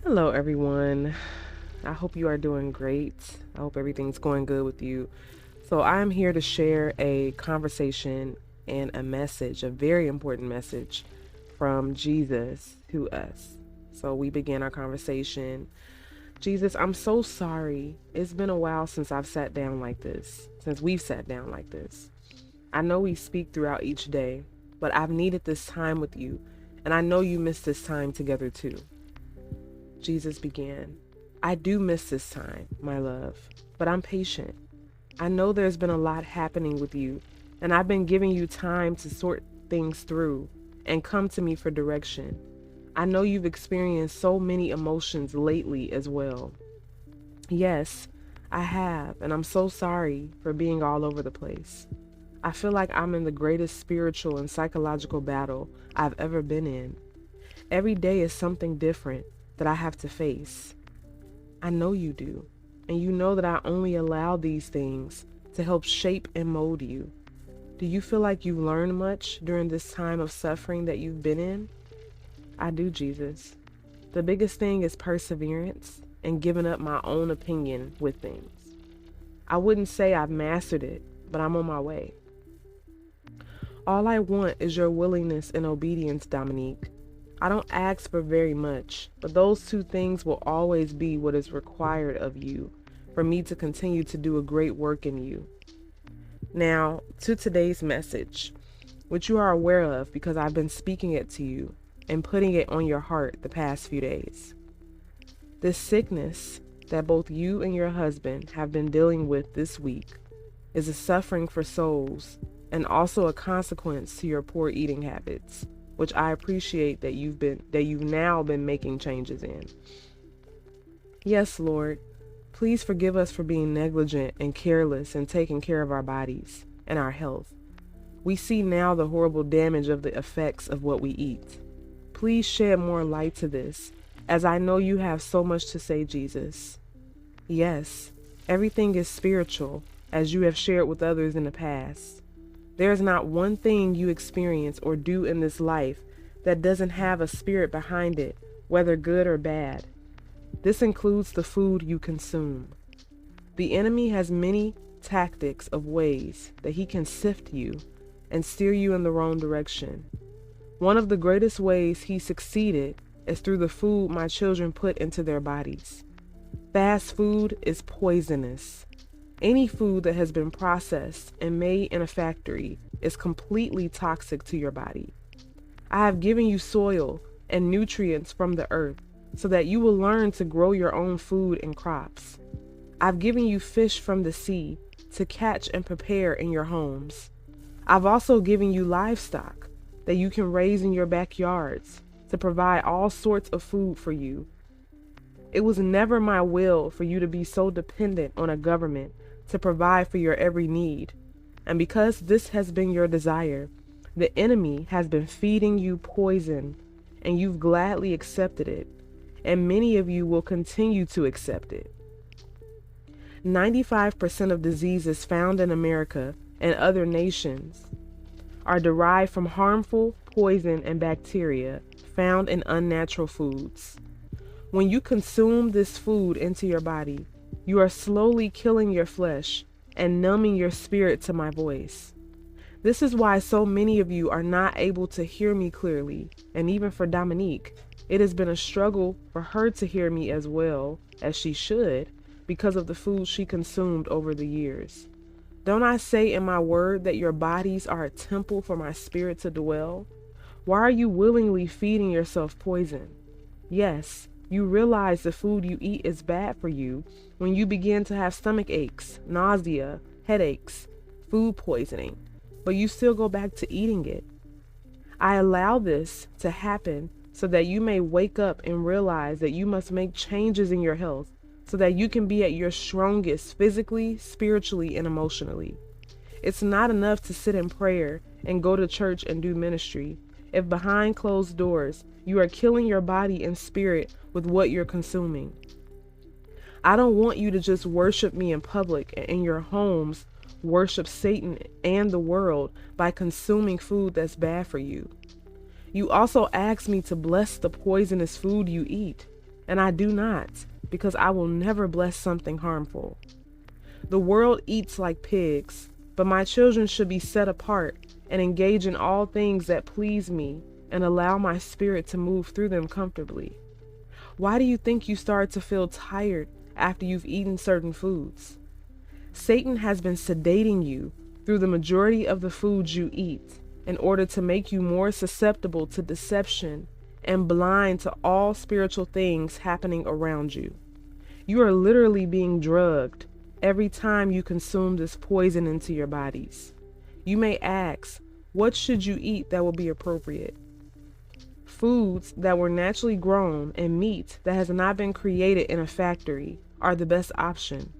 Hello, everyone. I hope you are doing great. I hope everything's going good with you. So, I'm here to share a conversation and a message, a very important message from Jesus to us. So, we begin our conversation. Jesus, I'm so sorry. It's been a while since I've sat down like this, since we've sat down like this. I know we speak throughout each day, but I've needed this time with you, and I know you miss this time together too. Jesus began, I do miss this time, my love, but I'm patient. I know there's been a lot happening with you, and I've been giving you time to sort things through and come to me for direction. I know you've experienced so many emotions lately as well. Yes, I have, and I'm so sorry for being all over the place. I feel like I'm in the greatest spiritual and psychological battle I've ever been in. Every day is something different that I have to face. I know you do, and you know that I only allow these things to help shape and mold you. Do you feel like you've learned much during this time of suffering that you've been in? I do, Jesus. The biggest thing is perseverance and giving up my own opinion with things. I wouldn't say I've mastered it, but I'm on my way. All I want is your willingness and obedience, Dominique. I don't ask for very much, but those two things will always be what is required of you for me to continue to do a great work in you. Now, to today's message, which you are aware of because I've been speaking it to you and putting it on your heart the past few days. This sickness that both you and your husband have been dealing with this week is a suffering for souls and also a consequence to your poor eating habits, which I appreciate that you've now been making changes in. Yes, Lord, please forgive us for being negligent and careless in taking care of our bodies and our health. We see now the horrible damage of the effects of what we eat. Please shed more light to this, as I know you have so much to say, Jesus. Yes, everything is spiritual, as you have shared with others in the past. There is not one thing you experience or do in this life that doesn't have a spirit behind it, whether good or bad. This includes the food you consume. The enemy has many tactics of ways that he can sift you and steer you in the wrong direction. One of the greatest ways he succeeded is through the food my children put into their bodies. Fast food is poisonous. Any food that has been processed and made in a factory is completely toxic to your body. I have given you soil and nutrients from the earth so that you will learn to grow your own food and crops. I've given you fish from the sea to catch and prepare in your homes. I've also given you livestock that you can raise in your backyards to provide all sorts of food for you. It was never my will for you to be so dependent on a government to provide for your every need. And because this has been your desire, the enemy has been feeding you poison, and you've gladly accepted it, and many of you will continue to accept it. 95% of diseases found in America and other nations are derived from harmful poison and bacteria found in unnatural foods. When you consume this food into your body, you are slowly killing your flesh and numbing your spirit to my voice. This is why so many of you are not able to hear me clearly, and even for Dominique, it has been a struggle for her to hear me as well as she should because of the food she consumed over the years. Don't I say in my word that your bodies are a temple for my spirit to dwell? Why are you willingly feeding yourself poison? Yes, you realize the food you eat is bad for you when you begin to have stomach aches, nausea, headaches, food poisoning, but you still go back to eating it. I allow this to happen so that you may wake up and realize that you must make changes in your health so that you can be at your strongest physically, spiritually, and emotionally. It's not enough to sit in prayer and go to church and do ministry if behind closed doors you are killing your body and spirit with what you're consuming. I don't want you to just worship me in public and in your homes worship Satan and the world by consuming food that's bad for you. You also ask me to bless the poisonous food you eat, and I do not, because I will never bless something harmful. The world eats like pigs, but my children should be set apart and engage in all things that please me and allow my spirit to move through them comfortably. Why do you think you start to feel tired after you've eaten certain foods? Satan has been sedating you through the majority of the foods you eat in order to make you more susceptible to deception and blind to all spiritual things happening around you. You are literally being drugged every time you consume this poison into your bodies. You may ask, what should you eat that will be appropriate? Foods that were naturally grown and meat that has not been created in a factory are the best option.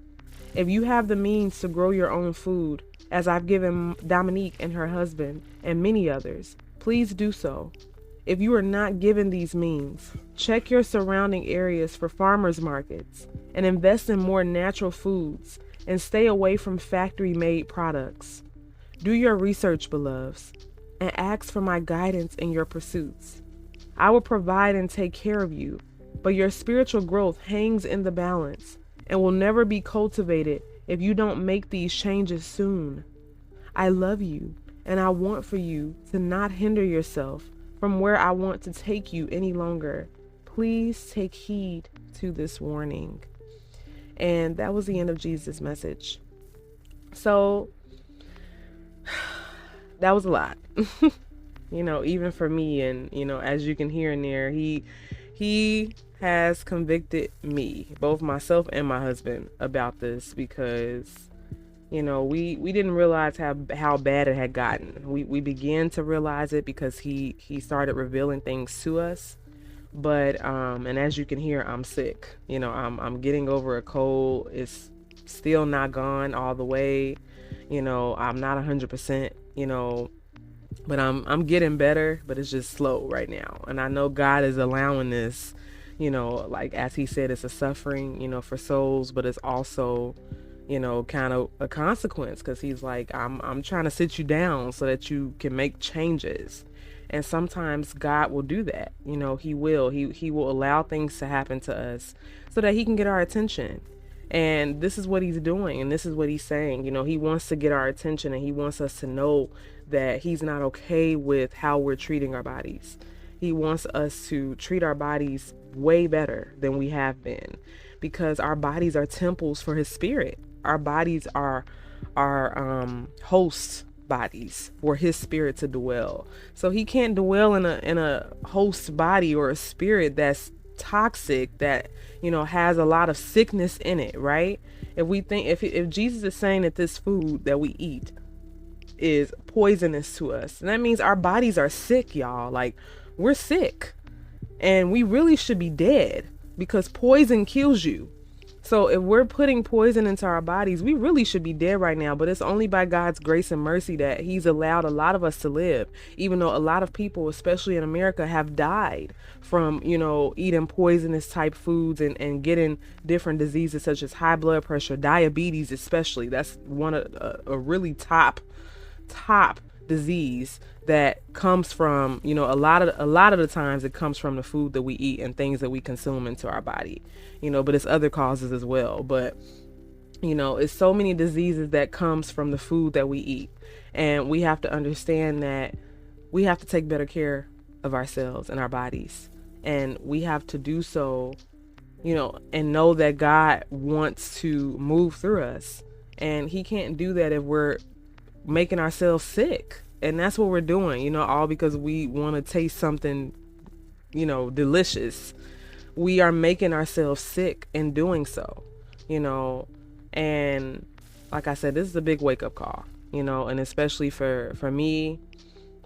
If you have the means to grow your own food, as I've given Dominique and her husband and many others, please do so. If you are not given these means, check your surrounding areas for farmers markets and invest in more natural foods and stay away from factory-made products. Do your research, beloveds, and ask for my guidance in your pursuits. I will provide and take care of you, but your spiritual growth hangs in the balance and will never be cultivated if you don't make these changes soon. I love you, and I want for you to not hinder yourself from where I want to take you any longer. Please take heed to this warning. And that was the end of Jesus' message. So that was a lot. Even for me, and as you can hear in there, he has convicted me, both myself and my husband, about this, because we didn't realize how bad it had gotten. We began to realize it because he started revealing things to us. But and as you can hear, I'm sick. I'm getting over a cold. It's still not gone all the way. I'm not 100%, but I'm getting better, but it's just slow right now. And I know God is allowing this, like as he said, it's a suffering, for souls, but it's also, kind of a consequence, because he's like, I'm trying to sit you down so that you can make changes. And sometimes God will do that. He will allow things to happen to us so that he can get our attention. And this is what he's doing, and this is what he's saying. He wants to get our attention, and he wants us to know that he's not okay with how we're treating our bodies. He wants us to treat our bodies way better than we have been, because our bodies are temples for his spirit. Our bodies are host bodies for his spirit to dwell. So he can't dwell in a host body or a spirit that's toxic, that has a lot of sickness in it, right? If Jesus is saying that this food that we eat is poisonous to us, and that means our bodies are sick, y'all. Like, we're sick, and we really should be dead, because poison kills you. So if we're putting poison into our bodies, we really should be dead right now. But it's only by God's grace and mercy that he's allowed a lot of us to live, even though a lot of people, especially in America, have died from, eating poisonous type foods and getting different diseases such as high blood pressure, diabetes, especially. That's one of a really top disease that comes from, a lot of the times it comes from the food that we eat and things that we consume into our body, but it's other causes as well. But it's so many diseases that comes from the food that we eat, and we have to understand that we have to take better care of ourselves and our bodies, and we have to do so, and know that God wants to move through us, and he can't do that if we're making ourselves sick. And that's what we're doing, all because we want to taste something, delicious. We are making ourselves sick in doing so, and like I said, this is a big wake up call, and especially for me,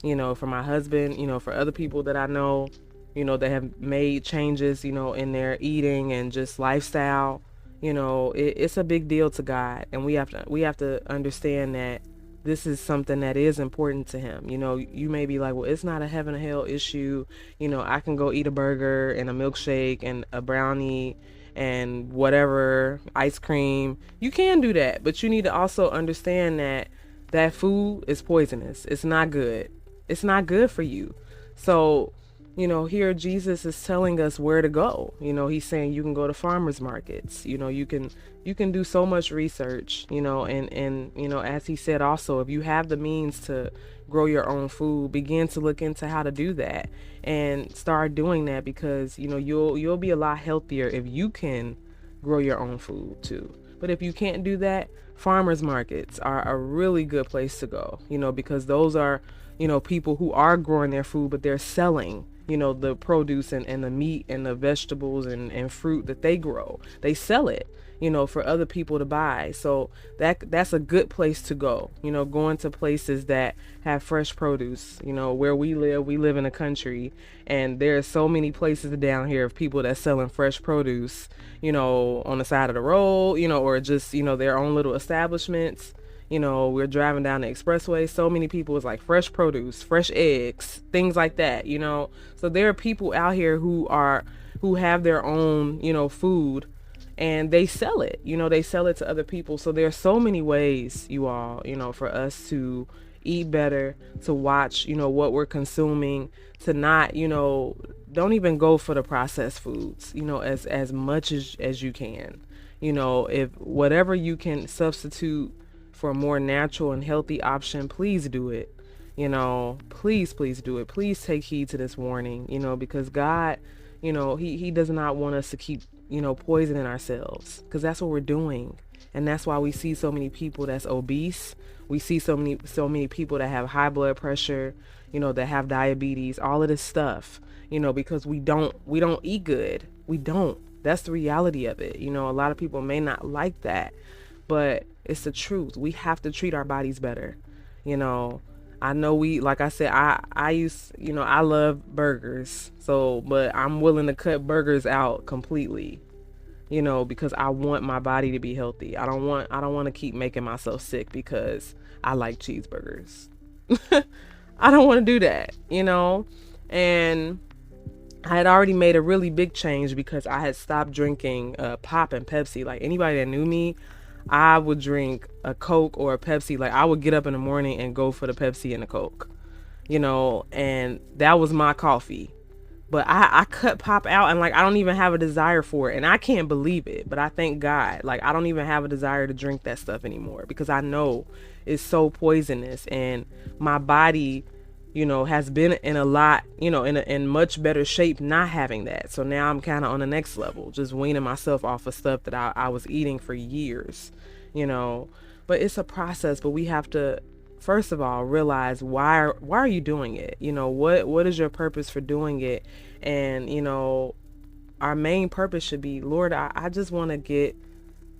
for my husband, for other people that I know, that have made changes, in their eating and just lifestyle. It's a big deal to God, and we have to understand that this is something that is important to him. You may be like, well, it's not a heaven or hell issue. I can go eat a burger and a milkshake and a brownie and whatever, ice cream. You can do that, but you need to also understand that food is poisonous. It's not good. It's not good for you. So, here Jesus is telling us where to go. He's saying you can go to farmers markets. You can do so much research, and as he said also, if you have the means to grow your own food, begin to look into how to do that and start doing that, because you'll be a lot healthier if you can grow your own food too. But if you can't do that, farmers markets are a really good place to go, because those are, people who are growing their food, but they're selling, the produce and the meat and the vegetables and fruit that they grow. They sell it, for other people to buy. So that's a good place to go, going to places that have fresh produce. Where we live in a country, and there's so many places down here of people that's selling fresh produce, on the side of the road, or just, their own little establishments. We're driving down the expressway. So many people is like fresh produce, fresh eggs, things like that, So there are people out here who have their own, food, and they sell it. They sell it to other people. So there's so many ways, you all, for us to eat better, to watch, what we're consuming, to not, don't even go for the processed foods, as much as you can. If whatever you can substitute for a more natural and healthy option, please do it. Please do it. Please take heed to this warning, because God, he does not want us to keep, poisoning ourselves, because that's what we're doing. And that's why we see so many people that's obese. We see so many people that have high blood pressure, that have diabetes, all of this stuff, because we don't eat good. We don't. That's the reality of it. A lot of people may not like that, but it's the truth. We have to treat our bodies better. I know like I said, I love burgers. So, but I'm willing to cut burgers out completely, because I want my body to be healthy. I don't want to keep making myself sick because I like cheeseburgers. I don't want to do that, and I had already made a really big change because I had stopped drinking pop and Pepsi. Like, anybody that knew me, I would drink a Coke or a Pepsi. Like, I would get up in the morning and go for the Pepsi and the Coke, and that was my coffee. But I cut pop out, and like, I don't even have a desire for it. And I can't believe it, but I thank God. Like, I don't even have a desire to drink that stuff anymore, because I know it's so poisonous, and my body, has been in a lot, in much better shape not having that. So now I'm kind of on the next level, just weaning myself off of stuff that I was eating for years, but it's a process. But we have to, first of all, realize why are you doing it? What is your purpose for doing it? And, our main purpose should be, Lord, I just want to get,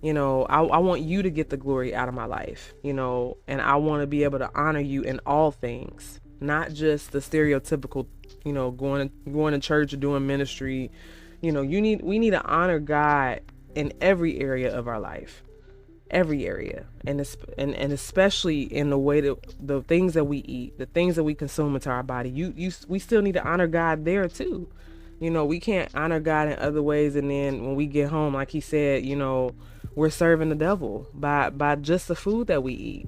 I want you to get the glory out of my life, and I want to be able to honor you in all things. Not just the stereotypical, going to church or doing ministry. We need to honor God in every area of our life, every area, and especially in the way that the things that we eat, the things that we consume into our body. We still need to honor God there too. We can't honor God in other ways, and then when we get home, like he said, we're serving the devil by just the food that we eat,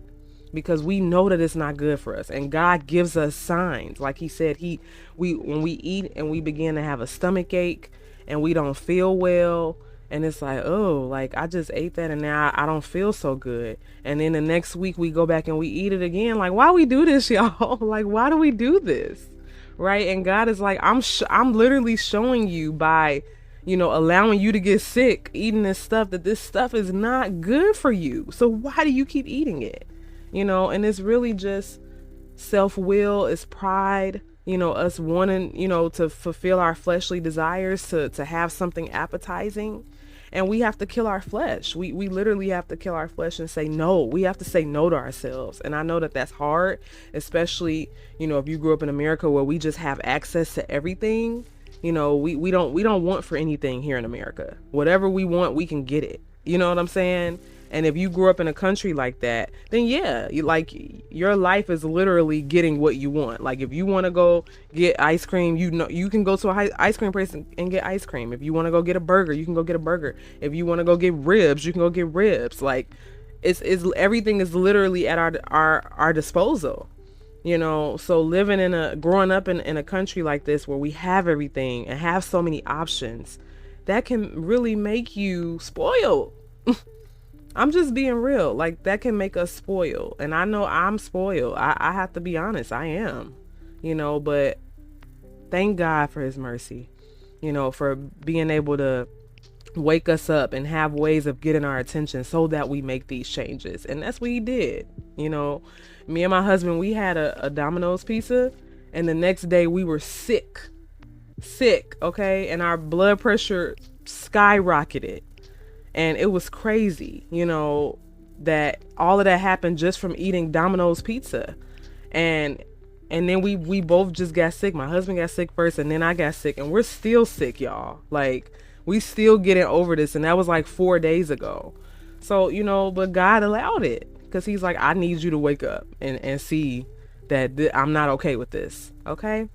because we know that it's not good for us. And God gives us signs. Like he said, when we eat and we begin to have a stomach ache and we don't feel well, and it's like, oh, like, I just ate that and now I don't feel so good. And then the next week we go back and we eat it again. Like, why we do this, y'all? Like, why do we do this? Right? And God is like, I'm literally showing you by, allowing you to get sick, eating this stuff, that this stuff is not good for you. So why do you keep eating it? And it's really just self-will, it's pride, us wanting, to fulfill our fleshly desires, to have something appetizing. And we have to kill our flesh. We literally have to kill our flesh and say no. We have to say no to ourselves. And I know that that's hard, especially, if you grew up in America where we just have access to everything. We don't want for anything here in America. Whatever we want, we can get it. You know what I'm saying? And if you grew up in a country like that, then yeah, your life is literally getting what you want. Like, if you want to go get ice cream, you can go to a ice cream place and get ice cream. If you want to go get a burger, you can go get a burger. If you want to go get ribs, you can go get ribs. Like, it's everything is literally at our disposal. So growing up in a country like this where we have everything and have so many options, that can really make you spoiled. I'm just being real. Like, that can make us spoiled. And I know I'm spoiled. I have to be honest. I am. But thank God for his mercy, for being able to wake us up and have ways of getting our attention so that we make these changes. And that's what he did. Me and my husband, we had a Domino's pizza, and the next day we were sick, okay? And our blood pressure skyrocketed. And it was crazy, that all of that happened just from eating Domino's pizza. And then we both just got sick. My husband got sick first, and then I got sick, and we're still sick, y'all. Like, we still getting over this, and that was like 4 days ago. So, but God allowed it, because he's like, I need you to wake up and see that I'm not okay with this, okay?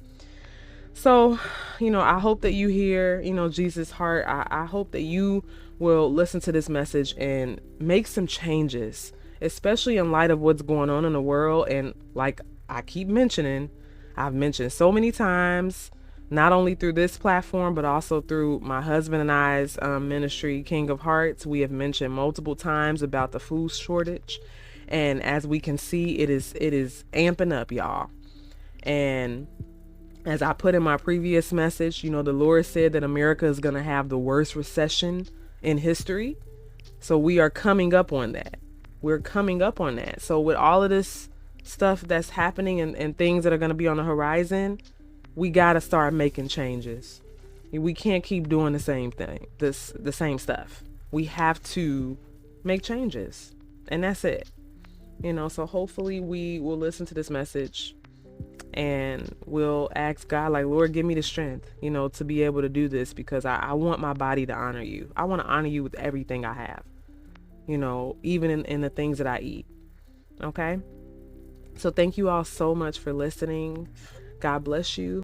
So, I hope that you hear, Jesus' heart. I hope that you will listen to this message and make some changes, especially in light of what's going on in the world. And like I keep mentioning, I've mentioned so many times, not only through this platform, but also through my husband and I's ministry, King of Hearts. We have mentioned multiple times about the food shortage. And as we can see, it is amping up, y'all. And as I put in my previous message, the Lord said that America is going to have the worst recession in history. So we are coming up on that. We're coming up on that. So with all of this stuff that's happening and things that are going to be on the horizon, we got to start making changes. We can't keep doing the same thing, the same stuff. We have to make changes. And that's it. So hopefully we will listen to this message and we'll ask God, like, Lord, give me the strength, to be able to do this, because I want my body to honor you. I want to honor you with everything I have, even in the things that I eat. Okay. So thank you all so much for listening. God bless you.